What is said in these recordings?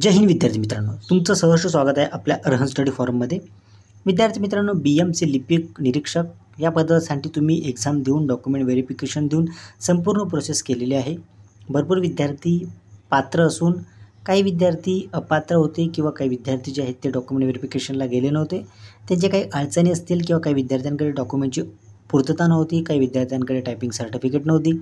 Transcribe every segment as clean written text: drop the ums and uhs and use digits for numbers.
जय हिंद विद्यार्थी मित्रांनो, तुमचं सहर्ष स्वागत आहे आपल्या अर्हन स्टडी फॉरममध्ये। विद्यार्थी मित्रांनो, BMC लिपिक निरीक्षक या पदासाठी तुम्ही एक्झाम देऊन डॉक्युमेंट व्हेरिफिकेशन देऊन संपूर्ण प्रोसेस केलेली आहे। भरपूर विद्यार्थी पात्र असून काही विद्यार्थी अपात्र होते किंवा काही विद्यार्थी जे आहेत ते डॉक्युमेंट व्हेरिफिकेशनला गेले नव्हते। त्यांचे काही अडचणी असतील किंवा काही विद्यार्थ्यांकडे डॉक्युमेंटची पूर्तता नव्हती, काही विद्यार्थ्यांकडे टायपिंग सर्टिफिकेट नव्हती,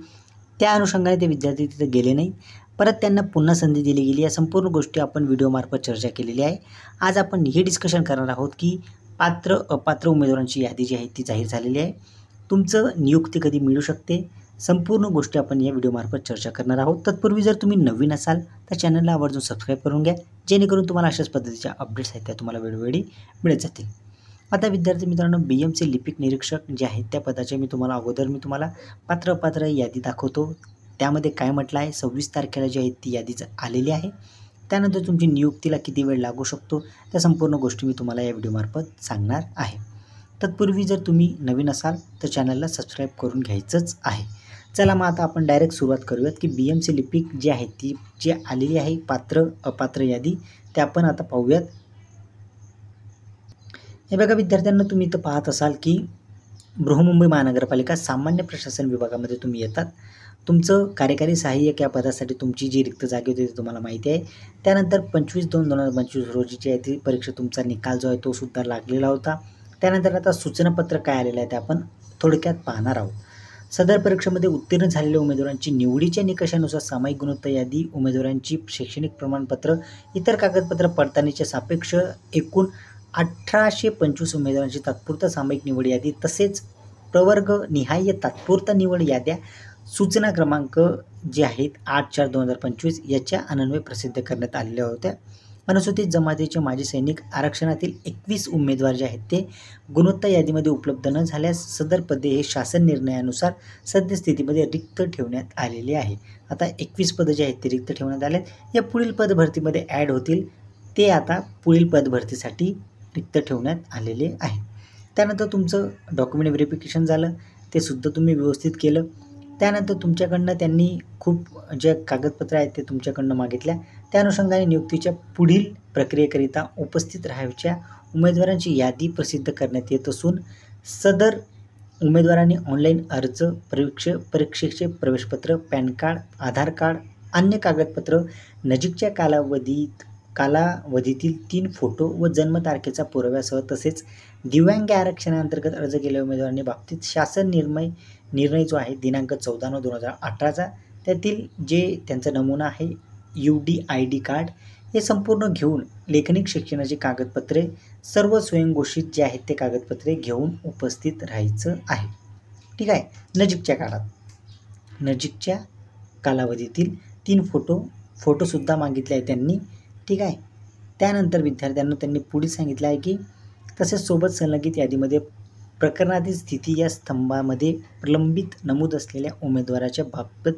त्या अनुषंगाने ते विद्यार्थी तिथे गेले नाही। परत त्यांना पुन्हा संधी दिली गेली। या संपूर्ण गोष्टी आपण व्हिडिओमार्फत चर्चा केलेली आहे। आज आपण हे डिस्कशन करणार आहोत की पात्र अपात्र उमेदवारांची यादी जी आहे ती जाहीर झालेली आहे। तुमचं नियुक्ती कधी मिळू शकते, संपूर्ण गोष्टी आपण या व्हिडिओमार्फत चर्चा करणार आहोत। तत्पूर्वी जर तुम्ही नवीन असाल तर चॅनलला आवर्जून सबस्क्राईब करून घ्या, जेणेकरून तुम्हाला अशाच पद्धतीच्या अपडेट्स आहेत त्या तुम्हाला वेळोवेळी मिळत जातील। आता विद्यार्थी मित्रांनो, BMC लिपिक निरीक्षक जे आहेत त्या पदाचे मी तुम्हाला पात्र अपात्र यादी दाखवतो। त्यामध्ये काय म्हटलं आहे, 26 तारखेला जी आहे ती यादी आलेली आहे। त्यानंतर तुमची नियुक्तीला किती वेळ लागू शकतो त्या संपूर्ण गोष्टी मी तुम्हाला या व्हिडिओमार्फत सांगणार आहे। तत्पूर्वी जर तुम्ही नवीन असाल तर चॅनलला सबस्क्राईब करून घ्यायचंच आहे। चला मग आता आपण डायरेक्ट सुरुवात करूयात की BMC लिपिक जी आहे ती जी आलेली आहे पात्र अपात्र यादी ते आपण आता पाहूयात। हे बघा विद्यार्थ्यांना, तुम्ही इथं पाहत असाल की बृहन्मुंबई महानगरपालिका सामान्य प्रशासन विभागामध्ये तुम्ही येतात। तुमचं कार्यकारी सहाय्यक या पदासाठी तुमची जी रिक्त जागा होती ती तुम्हाला माहिती आहे। त्यानंतर 25/2/2025 रोजीची आहे ती परीक्षा तुमचा निकाल जो आहे तो सुद्धा लागलेला होता। त्यानंतर आता सूचनापत्र काय आलेलं आहे ते आपण थोडक्यात पाहणार आहोत। सदर परीक्षेमध्ये उत्तीर्ण झालेल्या उमेदवारांची निवडीच्या निकषानुसार सामायिक गुणवत्ता यादी, उमेदवारांची शैक्षणिक प्रमाणपत्र, इतर कागदपत्र पडताळणीच्या सापेक्ष एकूण 1825 उमेदवारांची तात्पुरता सामायिक निवड यादी तसेच प्रवर्ग निहाय तात्पुरता निवड याद्या सूचना क्रमांक जे आहेत 8/4/2025 याच्या अन्वये प्रसिद्ध करण्यात आलेल्या होत्या। अनुसूचित जमातीचे माजी सैनिक आरक्षणातील 21 उमेदवार जे आहेत ते गुणवत्ता यादीमध्ये उपलब्ध न झाल्यास सदर पदे हे शासन निर्णयानुसार सद्यस्थितीमध्ये रिक्त ठेवण्यात आलेले आहे। आता 21 पदं जे आहेत ते रिक्त ठेवण्यात आले, या पुढील पद भरतीमध्ये ॲड होतील, ते आता पुढील पद भरतीसाठी रिक्त ठेवण्यात आलेले आहे। त्यानंतर तुमचं डॉक्युमेंट व्हेरिफिकेशन झालं, ते सुद्धा तुम्ही व्यवस्थित केलं। त्यानंतर तुमच्याकडनं त्यांनी खूप जे कागदपत्र आहेत ते तुमच्याकडनं मागितल्या। त्या अनुषंगाने नियुक्तीच्या पुढील प्रक्रियेकरिता उपस्थित राहायच्या उमेदवारांची यादी प्रसिद्ध करण्यात येत असून सदर उमेदवारांनी ऑनलाईन अर्ज, परीक्षेचे प्रवेशपत्र, पॅन कार्ड, आधार कार्ड, अन्य कागदपत्र, नजीकच्या कालावधीतील 3 फोटो व जन्मतारखेचा पुराव्यासह तसेच दिव्यांग आरक्षणाअंतर्गत अर्ज केलेल्या उमेदवारांनी बाबतीत शासन निर्णय जो आहे दिनांक 14/9/2018चा त्यातील जे त्यांचा नमुना आहे UDID कार्ड हे संपूर्ण घेऊन लेखनिक शिक्षणाची कागदपत्रे सर्व स्वयंघोषित जे आहेत ते कागदपत्रे घेऊन उपस्थित राहायचं आहे। ठीक आहे। नजीकच्या कालावधीतील 3 फोटोसुद्धा मागितले आहे त्यांनी। ठीक आहे। त्यानंतर विद्यार्थ्यांना त्यांनी पुढे सांगितलं आहे की तसेच सोबत संलग्नित यादीमध्ये प्रकरणातील स्थिती या स्तंभामध्ये प्रलंबित नमूद असलेल्या उमेदवाराच्या बाबत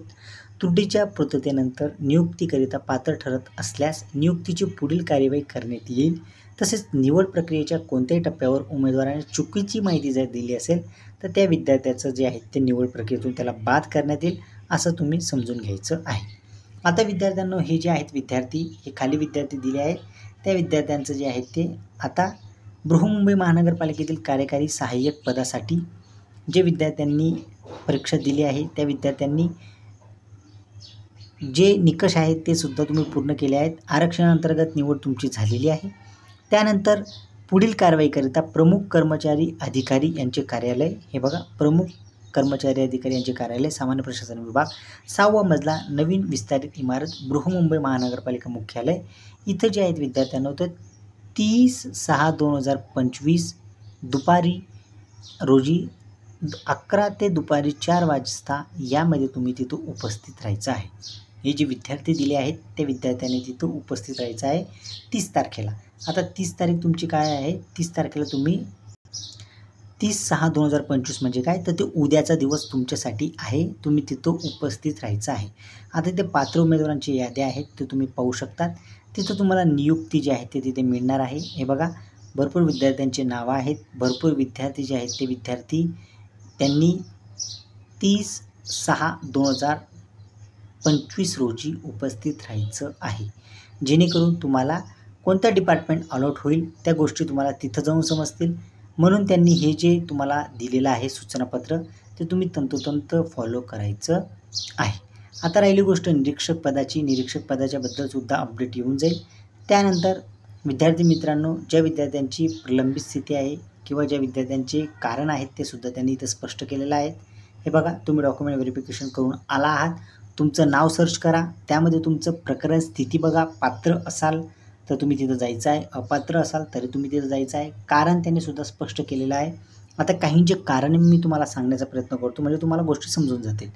त्रुटीच्या पूर्ततेनंतर नियुक्तीकरिता पात्र ठरत असल्यास नियुक्तीची पुढील कार्यवाही करण्यात येईल। तसेच निवड प्रक्रियेच्या कोणत्याही टप्प्यावर उमेदवाराने चुकीची माहिती जर दिली असेल तर त्या विद्यार्थ्याचं जे आहे ते निवड प्रक्रियेतून त्याला बाद करण्यात येईल, असं तुम्ही समजून घ्यायचं आहे। आता विद्यार्थ्यांना हे जे आहेत विद्यार्थी हे खाली विद्यार्थी दिले आहेत, त्या विद्यार्थ्यांचं जे आहे ते आता बृहन्मुंबई महानगरपालिकेतील कार्यकारी सहाय्यक पदासाठी जे विद्यार्थ्यांनी परीक्षा दिली आहे त्या विद्यार्थ्यांनी जे निकष आहेत ते सुद्धा तुम्ही पूर्ण केले आहेत। आरक्षणाअंतर्गत निवड तुमची झालेली आहे। त्यानंतर पुढील कारवाईकरिता प्रमुख कर्मचारी अधिकारी यांचे कार्यालय, हे बघा प्रमुख कर्मचारी अधिकारी यांचे कार्यालय, सामान्य प्रशासन विभाग, 6वा मजला, नवीन विस्तारित इमारत, बृहन्मुंबई महानगरपालिका मुख्यालय, इथं जे आहेत विद्यार्थ्यांना होतं 30/6/2025 दुपारी रोजी 11 ते दुपारी 4 वाजता यामध्ये तुम्ही तिथं उपस्थित राहायचं आहे। हे जे विद्यार्थी दिले आहेत त्या विद्यार्थ्यांनी तिथं उपस्थित राहायचं आहे 30 तारखेला। आता 30 तारीख तुमची काय आहे, 30 तारखेला तुम्ही 30/6/2025 म्हणजे काय तर ते उद्याचा दिवस तुमच्यासाठी आहे, तुम्ही तिथं उपस्थित राहायचं आहे। आता ते पात्र उमेदवारांची यादी आहेत ते तुम्ही पाहू शकतात। तिथं तुम्हाला नियुक्ती जी आहे ते तिथे मिळणार आहे। हे बघा भरपूर विद्यार्थ्यांची नावं आहेत, भरपूर विद्यार्थी जे आहेत ते विद्यार्थी त्यांनी 30/6/2025 रोजी उपस्थित राहायचं आहे। जेणेकरून तुम्हाला कोणतं डिपार्टमेंट अलॉट होईल त्या गोष्टी तुम्हाला तिथं जाऊन समजतील. म्हणून त्यांनी हे जे तुम्हाला दिलेलं आहे सूचनापत्र ते तुम्ही तंतोतंत फॉलो करायचं आहे. आता राहिली गोष्ट निरीक्षक पदाची. निरीक्षक पदाच्याबद्दलसुद्धा अपडेट येऊन जाईल. त्यानंतर विद्यार्थी मित्रांनो, ज्या विद्यार्थ्यांची प्रलंबित स्थिती आहे किंवा ज्या विद्यार्थ्यांचे कारण आहेत ते सुद्धा त्यांनी इथं स्पष्ट केलेलं आहे. हे बघा, तुम्ही डॉक्युमेंट व्हेरिफिकेशन करून आला आहात, तुमचं नाव सर्च करा, त्यामध्ये तुमचं प्रकरण स्थिती बघा. पात्र असाल तर तुम्ही तिथं जायचं आहे, अपात्र असाल तरी तुम्ही तिथं जायचं आहे. कारण त्यांनी सुद्धा स्पष्ट केलेलं आहे. आता काही जे कारण मी तुम्हाला सांगण्याचा प्रयत्न करतो म्हणजे तुम्हाला गोष्टी समजून जातील.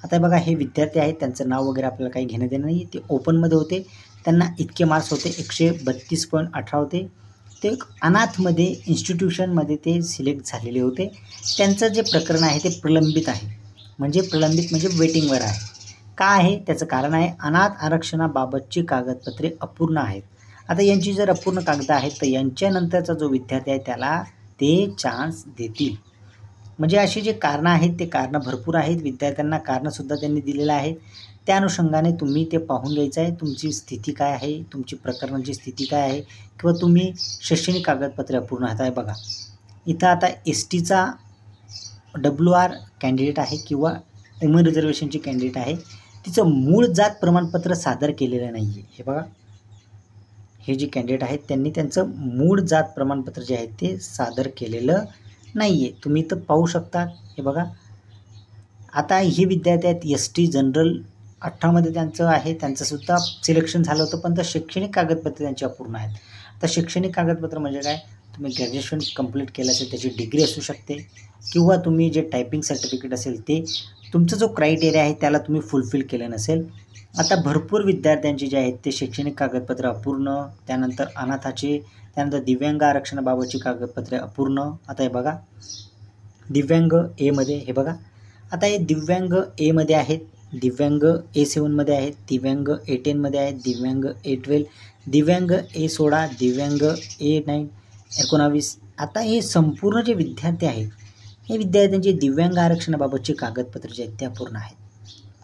आता बघा, हे विद्यार्थी आहेत, त्यांचं नाव वगैरे आपल्याला काही घेणं देणं नाही. ते ओपनमध्ये होते, त्यांना इतके मार्क्स होते, 132.18 होते. ते अनाथमध्ये इन्स्टिट्यूशनमध्ये ते सिलेक्ट झालेले होते. त्यांचं जे प्रकरण आहे ते प्रलंबित आहे. म्हणजे प्रलंबित म्हणजे वेटिंगवर आहे. का आहे त्याचं कारण आहे अनाथ आरक्षणाबाबतची कागदपत्रे अपूर्ण आहेत. आता यांची जर अपूर्ण कागद आहेत तर यांच्यानंतरचा जो विद्यार्थी आहे त्याला ते चान्स देतील. म्हणजे अशी जे कारणं आहेत ते कारणं भरपूर आहेत. विद्यार्थ्यांना कारणंसुद्धा त्यांनी दिलेलं आहे. त्या अनुषंगाने तुम्ही ते पाहून घ्यायचं आहे. तुमची स्थिती काय आहे, तुमची प्रकरणाची स्थिती काय आहे किंवा तुम्ही शैक्षणिक कागदपत्रे अपूर्ण आहात आहे. बघा, इथं आता STचा WR कॅन्डिडेट आहे किंवा वुमन रिझर्वेशनची कॅन्डिडेट आहे. तिचं मूळ जात प्रमाणपत्र सादर केलेलं नाही आहे. हे बघा, हे जे कॅन्डिडेट आहेत त्यांनी त्यांचं मूळ जात प्रमाणपत्र जे आहे ते सादर केलेलं नाही आहे. तुम्ही इथं पाहू शकता. हे बघा, आता हे विद्यार्थी आहेत ST जनरल 18मध्ये त्यांचं आहे, त्यांचंसुद्धा सिलेक्शन झालं होतं, पण तर शैक्षणिक कागदपत्रे त्यांची अपूर्ण आहेत. आता शैक्षणिक कागदपत्र म्हणजे काय, तुम्ही ग्रॅज्युएशन कंप्लीट केलं असेल त्याची डिग्री असू शकते किंवा तुम्ही जे टायपिंग सर्टिफिकेट असेल ते तुमचा जो क्रायटेरिया आहे त्याला तुम्ही फुलफिल केलं नसेल. आता भरपूर विद्यार्थ्यांचे जे आहेत ते शैक्षणिक कागदपत्र अपूर्ण, त्यानंतर अनाथाचे, त्यानंतर दिव्यांग आरक्षणाबाबतची कागदपत्रे अपूर्ण. आता हे बघा, दिव्यांग Aमध्ये हे बघा, आता हे दिव्यांग Aमध्ये आहेत, दिव्यांग A7मध्ये आहेत, दिव्यांग A10मध्ये आहेत, दिव्यांग A12, दिव्यांग A16, दिव्यांग A9, 19. आता हे संपूर्ण जे विद्यार्थी आहेत हे विद्यार्थ्यांचे दिव्यांग आरक्षणाबाबतचे कागदपत्र जे आहेत ते अपूर्ण आहेत.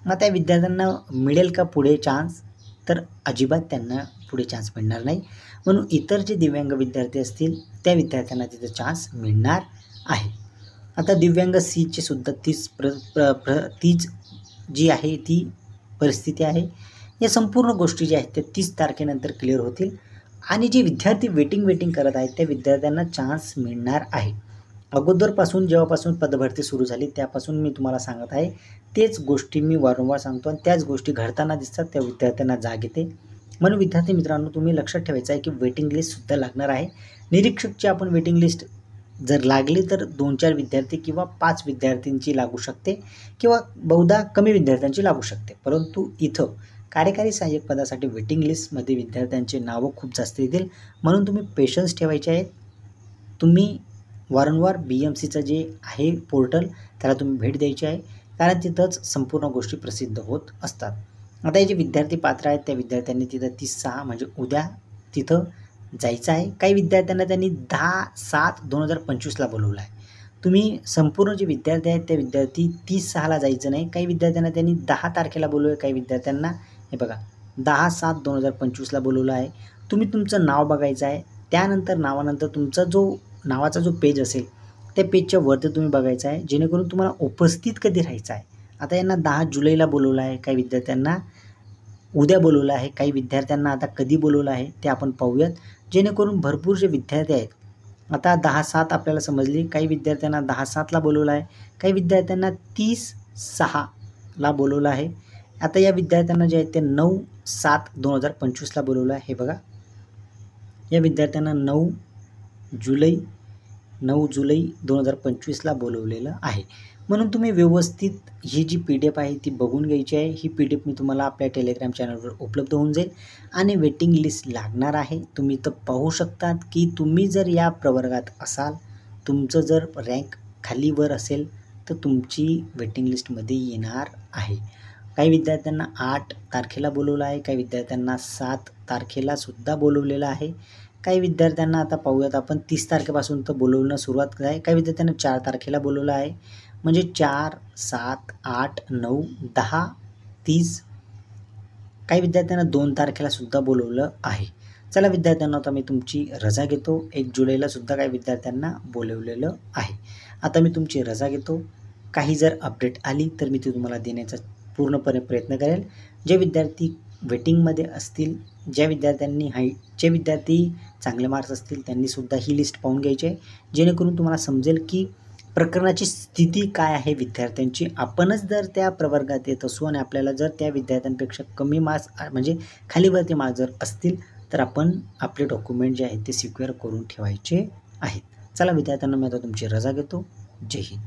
मग त्या विद्यार्थ्यांना मिळेल का पुढे चान्स, तर अजिबात त्यांना पुढे चान्स मिळणार नाही. म्हणून इतर जे दिव्यांग विद्यार्थी असतील त्या विद्यार्थ्यांना तिथं चान्स मिळणार आहे. आता दिव्यांग Cचे सुद्धा तीच जी आहे ती परिस्थिती आहे. या संपूर्ण गोष्टी ज्या आहेत त्या 30 तारखेनंतर क्लिअर होतील आणि जे विद्यार्थी वेटिंग करत आहेत त्या विद्यार्थ्यांना चान्स मिळणार आहे. अगोदरपासून जेव्हापासून पदभरती सुरू झाली त्यापासून मी तुम्हाला सांगत आहे, तेच गोष्टी मी वारंवार सांगतो आणि त्याच गोष्टी घडताना दिसतात. त्या विद्यार्थ्यांना जाग येते. म्हणून विद्यार्थी मित्रांनो, तुम्ही लक्षात ठेवायचं आहे की वेटिंग लिस्टसुद्धा लागणार आहे. निरीक्षकची आपण वेटिंग लिस्ट जर लागली तर 2-4 विद्यार्थी किंवा 5 विद्यार्थ्यांची लागू शकते किंवा बहुधा कमी विद्यार्थ्यांची लागू शकते. परंतु इथं कार्यकारी सहाय्यक पदासाठी वेटिंग लिस्टमध्ये विद्यार्थ्यांचे नावं खूप जास्त येतील. म्हणून तुम्ही पेशन्स ठेवायचे आहेत. तुम्ही वारंवार BMCचं जे आहे पोर्टल त्याला तुम्ही भेट द्यायची आहे, कारण तिथंच संपूर्ण गोष्टी प्रसिद्ध होत असतात. आता हे जे विद्यार्थी पात्र आहेत त्या विद्यार्थ्यांनी तिथं 30/6 म्हणजे उद्या तिथं जायचं आहे. काही विद्यार्थ्यांना त्यांनी 10/7/2025ला बोलवलं आहे. तुम्ही संपूर्ण जे विद्यार्थी आहेत त्या विद्यार्थी 30/6ला जायचं नाही. काही विद्यार्थ्यांना त्यांनी 10 तारखेला बोलवलं आहे, काही विद्यार्थ्यांना हे बघा 10/7/2025ला बोलवलं आहे. तुम्ही तुमचं नाव बघायचं आहे. त्यानंतर नावानंतर तुमचा जो नावाचा जो पेज असेल त्या पेजच्या वरती तुम्ही बघायचं आहे, जेणेकरून तुम्हाला उपस्थित कधी राहायचं आहे. आता यांना 10 जुलैला बोलवलं आहे, काही विद्यार्थ्यांना उद्या बोलवलं आहे, काही विद्यार्थ्यांना आता कधी बोलवलं आहे ते आपण पाहूयात. जेणेकरून भरपूर जे विद्यार्थी आहेत, आता 10/7 आपल्याला समजली, काही विद्यार्थ्यांना 10/7ला बोलवलं आहे, काही विद्यार्थ्यांना 30/6ला बोलवलं आहे. आता या विद्यार्थ्यांना जे आहेत ते 9/7/2025ला बोलवलं आहे. हे बघा, या विद्यार्थ्यांना 9 जुलै 2025ला बोलवलेलं आहे. म्हणून तुम्ही व्यवस्थित ही जी PDF आहे ती बघून घ्यायची आहे. ही PDF मी तुम्हाला आपल्या टेलिग्राम चॅनलवर उपलब्ध होऊन जाईल आणि वेटिंग लिस्ट लागणार आहे. तुम्ही तर पाहू शकतात की तुम्ही जर या प्रवर्गात असाल, तुमचं जर रँक खालीवर असेल तर तुमची वेटिंग लिस्टमध्ये येणार आहे. काही विद्यार्थ्यांना 8 तारखेला बोलवलं आहे, काही विद्यार्थ्यांना 7 तारखेलासुद्धा बोलवलेलं आहे. काही विद्यार्थ्यांना आता पाहूयात आपण 30 तारखेपासून तर बोलवणं सुरुवात आहे. काही विद्यार्थ्यांना 4 तारखेला बोलवलं आहे. म्हणजे 4, 7, 8, 9, 10, 30 काही विद्यार्थ्यांना 2 तारखेला सुद्धा बोलवलं आहे. चला विद्यार्थ्यांनो, आता मी तुमची रजा घेतो. 1 जुलैला सुद्धा काही विद्यार्थ्यांना बोलवलेलं आहे. आता मी तुमची रजा घेतो. काही जर अपडेट आली तर मी ती तुम्हाला देण्याचा पूर्णपणे प्रयत्न करेल. जे विद्यार्थी वेटिंगमध्ये असतील, जे विद्यार्थी चांगले मार्क्स असतील त्यांनी सुद्धा ही लिस्ट पाहून घ्यायची आहे, जेणेकरून तुम्हाला समजेल की प्रकरणाची स्थिती काय आहे विद्यार्थ्यांची. आपणच जर त्या प्रवर्गात येत असू आणि आपल्याला जर त्या विद्यार्थ्यांपेक्षा कमी मार्क्स म्हणजे खालीवरती मार्क्स जर असतील तर आपण आपले डॉक्युमेंट जे आहेत ते सिक्युअर करून ठेवायचे आहेत. चला विद्यार्थ्यांना, मी आता तुमची रजा घेतो. जय हिंद.